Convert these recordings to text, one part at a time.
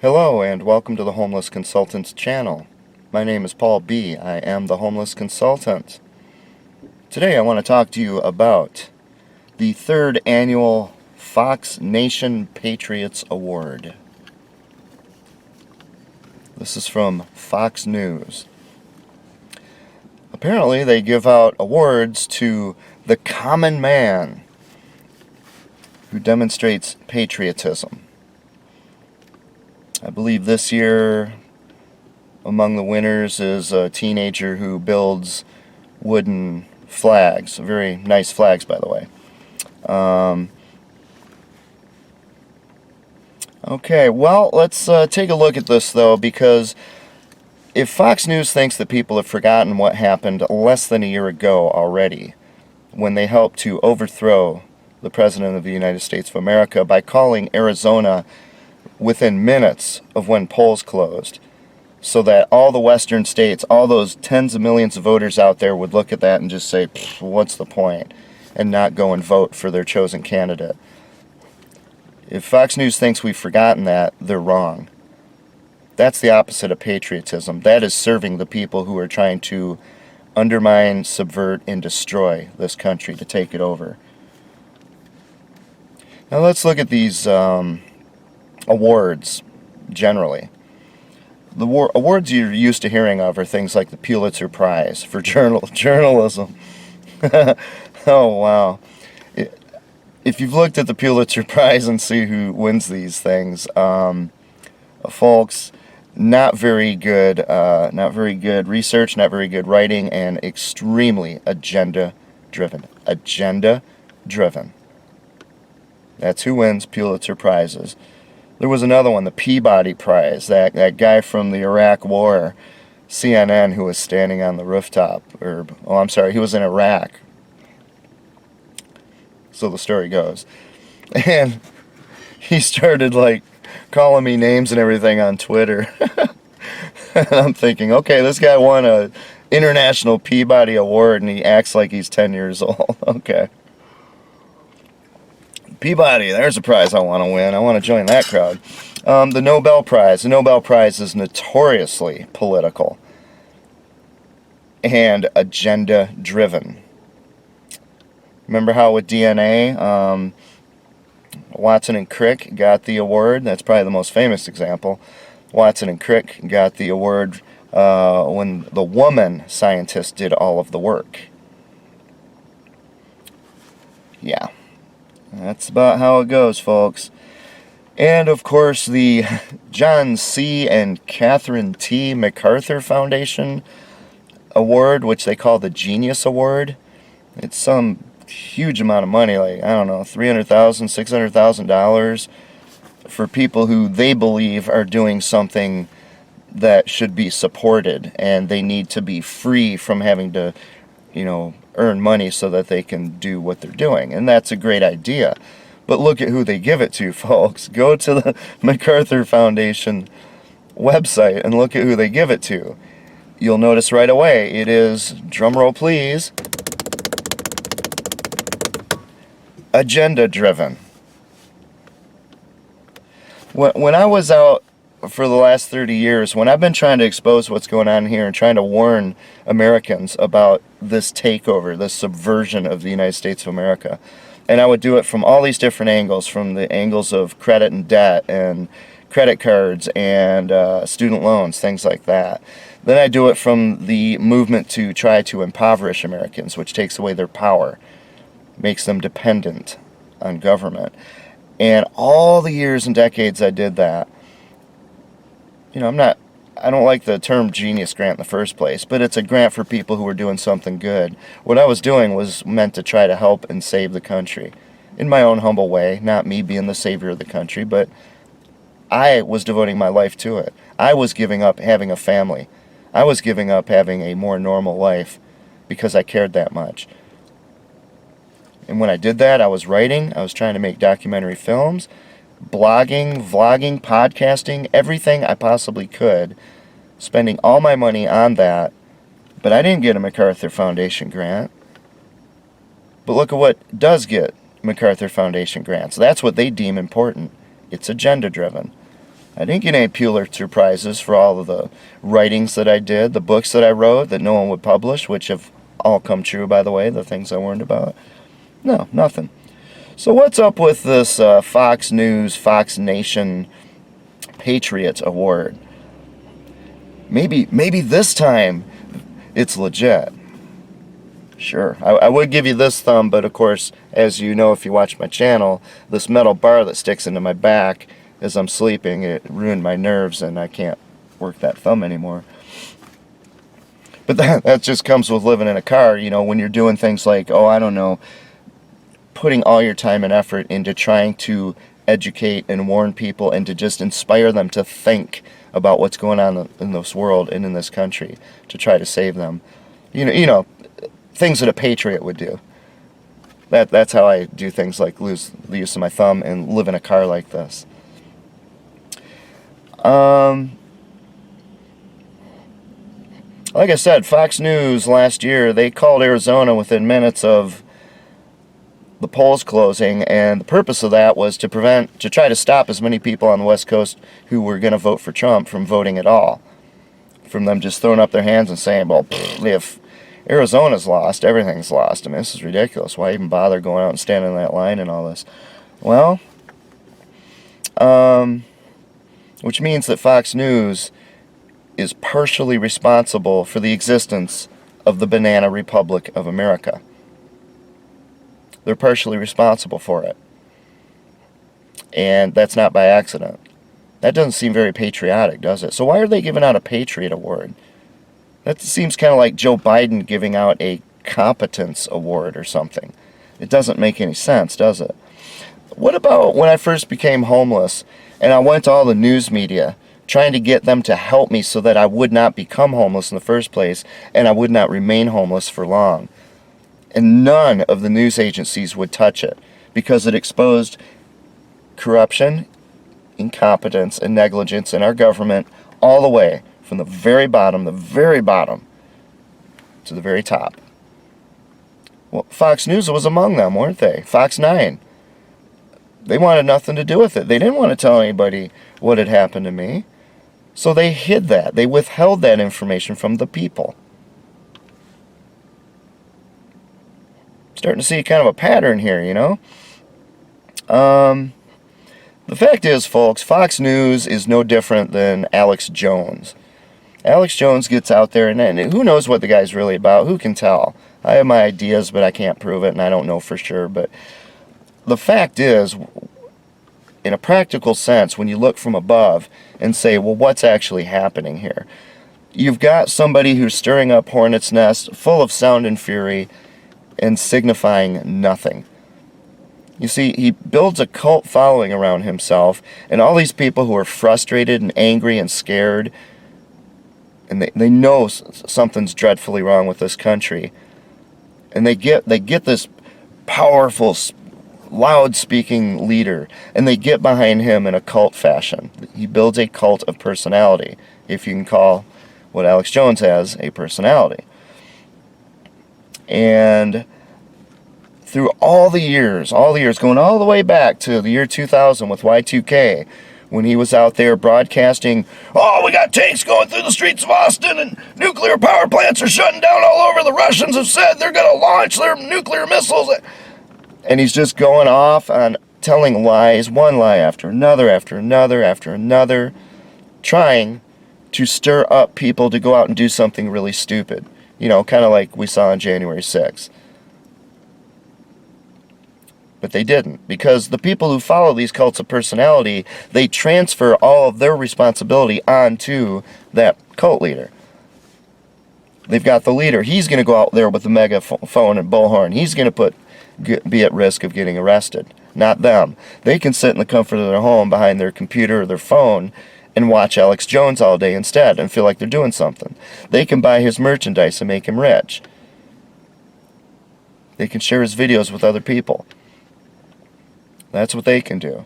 Hello and welcome to the Homeless Consultants channel. My name is Paul B. I am the Homeless Consultant. Today I want to talk to you about the third annual Fox Nation Patriots Award. This is from Fox News. Apparently they give out awards to the common man who demonstrates patriotism. I believe this year among the winners is a teenager who builds wooden flags. Very nice flags, by the way. Okay, well, let's take a look at this, though, because if Fox News thinks that people have forgotten what happened less than a year ago already, when they helped to overthrow the President of the United States of America by calling Arizona within minutes of when polls closed, so that all the western states, all those tens of millions of voters out there would look at that and just say, what's the point, and not go and vote for their chosen candidate. If Fox News thinks we've forgotten that, they're wrong. That's the opposite of patriotism. That is serving the people who are trying to undermine, subvert, and destroy this country, to take it over. Now let's look at these awards generally. The awards you're used to hearing of are things like the Pulitzer Prize for journalism. Oh, wow. If you've looked at the Pulitzer Prize and see who wins these things, folks, not very good research, not very good writing, and extremely agenda-driven. Agenda-driven. That's who wins Pulitzer Prizes. There was another one, the Peabody Prize, that guy from the Iraq War, CNN, who was standing on the rooftop, he was in Iraq. So the story goes. And he started, calling me names and everything on Twitter. And I'm thinking, okay, this guy won a International Peabody Award, and he acts like he's 10 years old. Okay. Peabody, there's a prize I want to win. I want to join that crowd. The Nobel Prize. The Nobel Prize is notoriously political and agenda-driven. Remember how with DNA, Watson and Crick got the award? That's probably the most famous example. Watson and Crick got the award when the woman scientist did all of the work. Yeah. That's about how it goes, folks. And, of course, the John C. and Catherine T. MacArthur Foundation Award, which they call the Genius Award. It's some huge amount of money, $300,000, $600,000 for people who they believe are doing something that should be supported, and they need to be free from having to, earn money so that they can do what they're doing. And that's a great idea. But look at who they give it to, folks. Go to the MacArthur Foundation website and look at who they give it to. You'll notice right away it is, drumroll please, agenda-driven. When I was out for the last 30 years, when I've been trying to expose what's going on here and trying to warn Americans about this takeover, this subversion of the United States of America, and I would do it from all these different angles, from the angles of credit and debt and credit cards and student loans, things like that. Then I do it from the movement to try to impoverish Americans, which takes away their power, makes them dependent on government. And all the years and decades I did that, I don't like the term genius grant in the first place, but it's a grant for people who are doing something good. What I was doing was meant to try to help and save the country in my own humble way, not me being the savior of the country, but I was devoting my life to it. I was giving up having a family. I was giving up having a more normal life because I cared that much. And when I did that, I was writing, I was trying to make documentary films, blogging, vlogging, podcasting, everything I possibly could, spending all my money on that, but I didn't get a MacArthur Foundation grant. But look at what does get MacArthur Foundation grants. That's what they deem important. It's agenda-driven. I didn't get any Pulitzer Prizes for all of the writings that I did, the books that I wrote that no one would publish, which have all come true, by the way, the things I warned about. No, nothing. So what's up with this Fox News, Fox Nation Patriot Award? Maybe this time it's legit. Sure, I would give you this thumb, but of course, as you know if you watch my channel, this metal bar that sticks into my back as I'm sleeping, it ruined my nerves and I can't work that thumb anymore. But that just comes with living in a car, you know, when you're doing things like, oh, I don't know, putting all your time and effort into trying to educate and warn people and to just inspire them to think about what's going on in this world and in this country to try to save them. You know, things that a patriot would do. That's how I do things like lose the use of my thumb and live in a car like this. Like I said, Fox News last year, they called Arizona within minutes of the polls closing, and the purpose of that was to try to stop as many people on the West Coast who were going to vote for Trump from voting at all. From them just throwing up their hands and saying, well, if Arizona's lost, everything's lost. I mean, this is ridiculous. Why even bother going out and standing in that line and all this? Well, which means that Fox News is partially responsible for the existence of the Banana Republic of America. They're partially responsible for it. And that's not by accident. That doesn't seem very patriotic, does it? So why are they giving out a Patriot Award? That seems kind of like Joe Biden giving out a competence award or something. It doesn't make any sense, does it? What about when I first became homeless and I went to all the news media trying to get them to help me so that I would not become homeless in the first place and I would not remain homeless for long? And none of the news agencies would touch it because it exposed corruption, incompetence, and negligence in our government all the way from the very bottom to the very top. Well, Fox News was among them, weren't they? Fox 9. They wanted nothing to do with it. They didn't want to tell anybody what had happened to me. So they hid that. They withheld that information from the people. Starting to see kind of a pattern here, you know? The fact is, folks, Fox News is no different than Alex Jones. Alex Jones gets out there, and who knows what the guy's really about? Who can tell? I have my ideas, but I can't prove it, and I don't know for sure. But the fact is, in a practical sense, when you look from above and say, well, what's actually happening here? You've got somebody who's stirring up hornet's nest, full of sound and fury, and signifying nothing. You see, he builds a cult following around himself, and all these people who are frustrated and angry and scared, and they know something's dreadfully wrong with this country, and they get this powerful, loud-speaking leader, and they get behind him in a cult fashion. He builds a cult of personality, if you can call what Alex Jones has a personality. And through all the years, going all the way back to the year 2000 with Y2K, when he was out there broadcasting, oh, we got tanks going through the streets of Austin and nuclear power plants are shutting down all over. The Russians have said they're going to launch their nuclear missiles. And he's just going off on telling lies, one lie after another, trying to stir up people to go out and do something really stupid. You know, kind of like we saw on January 6th. But they didn't, because the people who follow these cults of personality, they transfer all of their responsibility onto that cult leader. They've got the leader. He's going to go out there with the megaphone and bullhorn. He's going to be at risk of getting arrested, not them. They can sit in the comfort of their home behind their computer or their phone and watch Alex Jones all day instead and feel like they're doing something. They can buy his merchandise and make him rich. They can share his videos with other people. That's what they can do.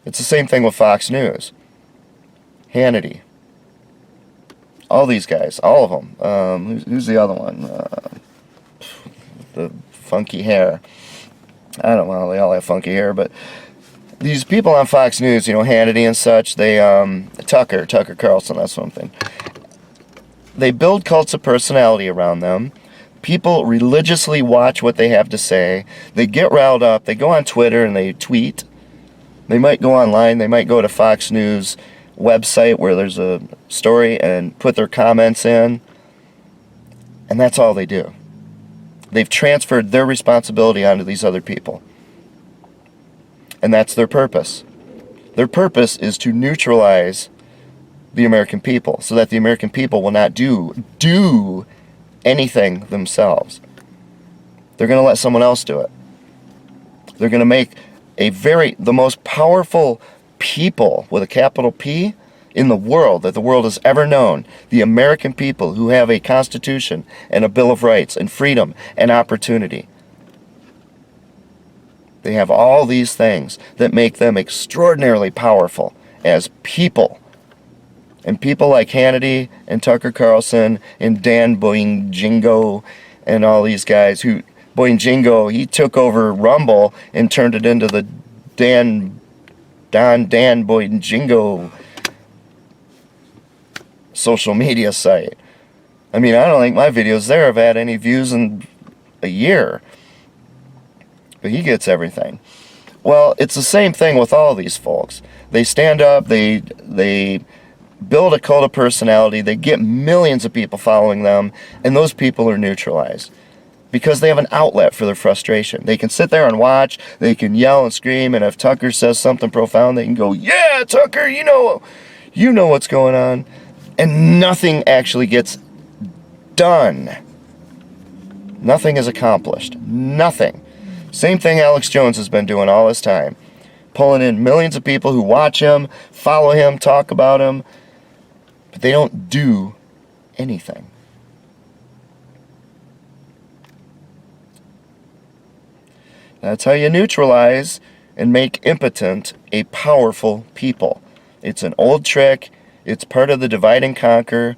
It's the same thing with Fox News. Hannity. All these guys. All of them. Who's the other one? The funky hair. I don't know. They all have funky hair, but these people on Fox News, you know, Hannity and such, they, Tucker Carlson, that's something. They build cults of personality around them. People religiously watch what they have to say. They get riled up. They go on Twitter and they tweet. They might go online. They might go to Fox News website where there's a story and put their comments in. And that's all they do. They've transferred their responsibility onto these other people. And that's their purpose. Their purpose is to neutralize the American people so that the American people will not do anything themselves. They're going to let someone else do it. They're going to make the most powerful people with a capital P in the world that the world has ever known, the American people who have a Constitution and a Bill of Rights and freedom and opportunity. They have all these things that make them extraordinarily powerful as people. And people like Hannity and Tucker Carlson and Dan Boingo and all these guys who, Boingo, he took over Rumble and turned it into the Dan Boingo social media site. I mean, I don't think my videos there have had any views in a year. But he gets everything. Well, it's the same thing with all these folks. They stand up, they build a cult of personality, they get millions of people following them, and those people are neutralized. Because they have an outlet for their frustration. They can sit there and watch, they can yell and scream, and if Tucker says something profound, they can go, "Yeah, Tucker, you know what's going on." And nothing actually gets done. Nothing is accomplished. Nothing. Same thing Alex Jones has been doing all this time. Pulling in millions of people who watch him, follow him, talk about him, but they don't do anything. That's how you neutralize and make impotent a powerful people. It's an old trick. It's part of the divide and conquer.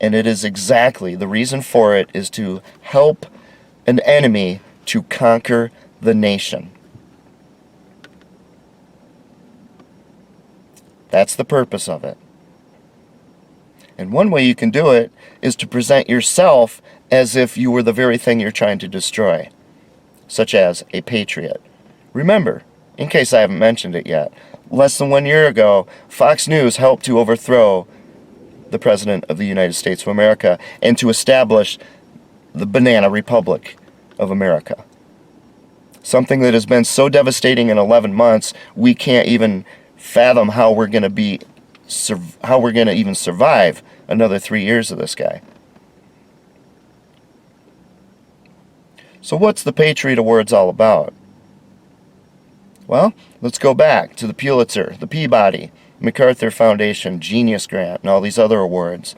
And it is exactly, the reason for it is to help an enemy to conquer the nation. That's the purpose of it. And one way you can do it is to present yourself as if you were the very thing you're trying to destroy, such as a patriot. Remember, in case I haven't mentioned it yet, less than 1 year ago, Fox News helped to overthrow the President of the United States of America and to establish the Banana Republic of America. Something that has been so devastating in 11 months, we can't even fathom how we're going to even survive another 3 years of this guy. So what's the Patriot Awards all about? Well, let's go back to the Pulitzer, the Peabody, MacArthur Foundation, Genius Grant, and all these other awards.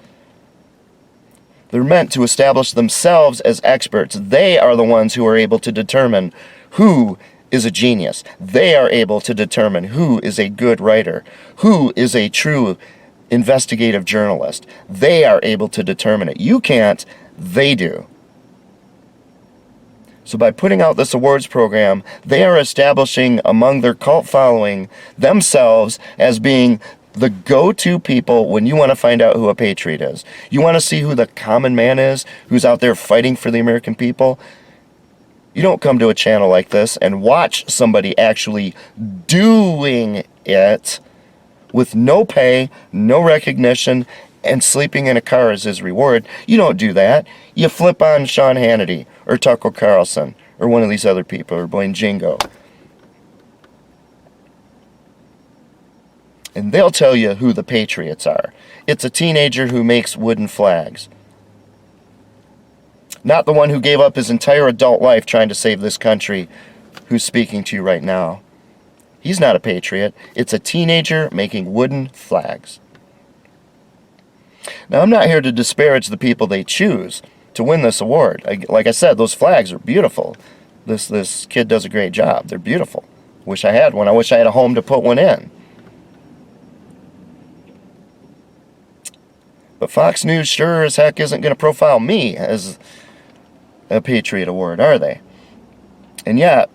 They're meant to establish themselves as experts. They are the ones who are able to determine who is a genius. They are able to determine who is a good writer, who is a true investigative journalist. They are able to determine it. You can't, they do. So by putting out this awards program, they are establishing among their cult following themselves as being the go-to people when you want to find out who a patriot is. You want to see who the common man is, who's out there fighting for the American people. You don't come to a channel like this and watch somebody actually doing it with no pay, no recognition, and sleeping in a car as his reward. You don't do that. You flip on Sean Hannity or Tucker Carlson or one of these other people or Boingo. And they'll tell you who the Patriots are. It's a teenager who makes wooden flags. Not the one who gave up his entire adult life trying to save this country who's speaking to you right now. He's not a patriot. It's a teenager making wooden flags. Now, I'm not here to disparage the people they choose to win this award. Like I said, those flags are beautiful. This kid does a great job. They're beautiful. Wish I had one. I wish I had a home to put one in. But Fox News sure as heck isn't going to profile me as a Patriot Award, are they? And yet,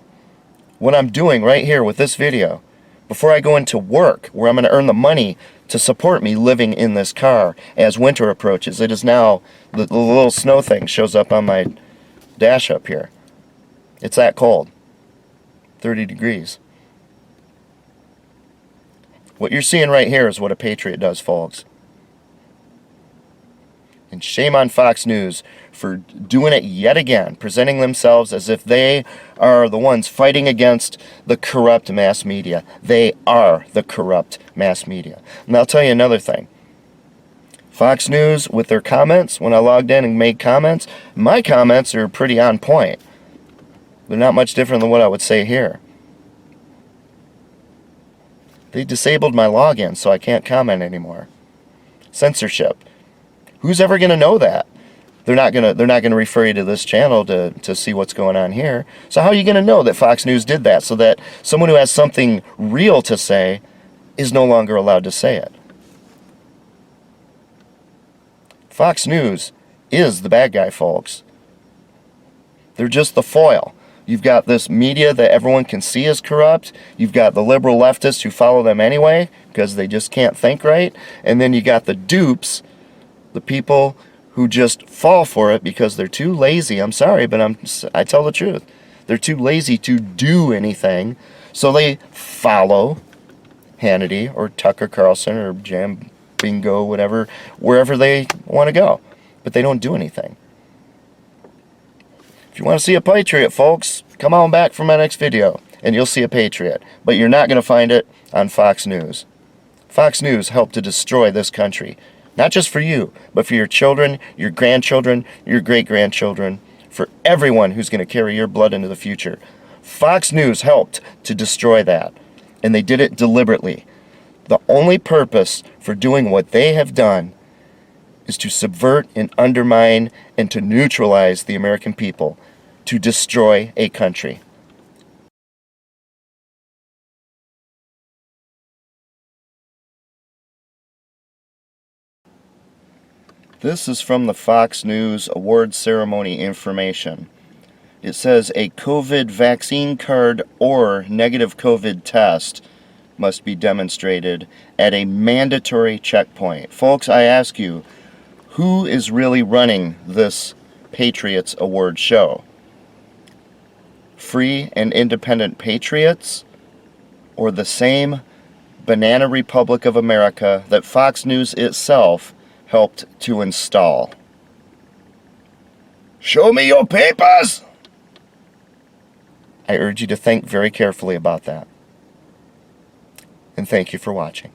what I'm doing right here with this video, before I go into work, where I'm going to earn the money to support me living in this car as winter approaches. It is now, the little snow thing shows up on my dash up here. It's that cold. 30 degrees. What you're seeing right here is what a patriot does, folks. And shame on Fox News for doing it yet again, presenting themselves as if they are the ones fighting against the corrupt mass media. They are the corrupt mass media. And I'll tell you another thing. Fox News, with their comments, when I logged in and made comments, my comments are pretty on point. They're not much different than what I would say here. They disabled my login, so I can't comment anymore. Censorship. Who's ever going to know that? They're not going to refer you to this channel to see what's going on here. So how are you going to know that Fox News did that, so that someone who has something real to say is no longer allowed to say it? Fox News is the bad guy, folks. They're just the foil. You've got this media that everyone can see is corrupt. You've got the liberal leftists who follow them anyway because they just can't think right. And then you got the dupes, the people who just fall for it because they're too lazy. I'm sorry, but I tell the truth. They're too lazy to do anything. So they follow Hannity or Tucker Carlson or Jam Bingo, whatever, wherever they want to go. But they don't do anything. If you want to see a patriot, folks, come on back for my next video and you'll see a patriot. But you're not going to find it on Fox News. Fox News helped to destroy this country. Not just for you, but for your children, your grandchildren, your great-grandchildren, for everyone who's going to carry your blood into the future. Fox News helped to destroy that, and they did it deliberately. The only purpose for doing what they have done is to subvert and undermine and to neutralize the American people, to destroy a country. This is from the Fox News award ceremony information. It says a COVID vaccine card or negative COVID test must be demonstrated at a mandatory checkpoint. Folks, I ask you, who is really running this Patriots award show? Free and independent patriots, or the same banana republic of America that Fox News itself helped to install? Show me your papers! I urge you to think very carefully about that. And thank you for watching.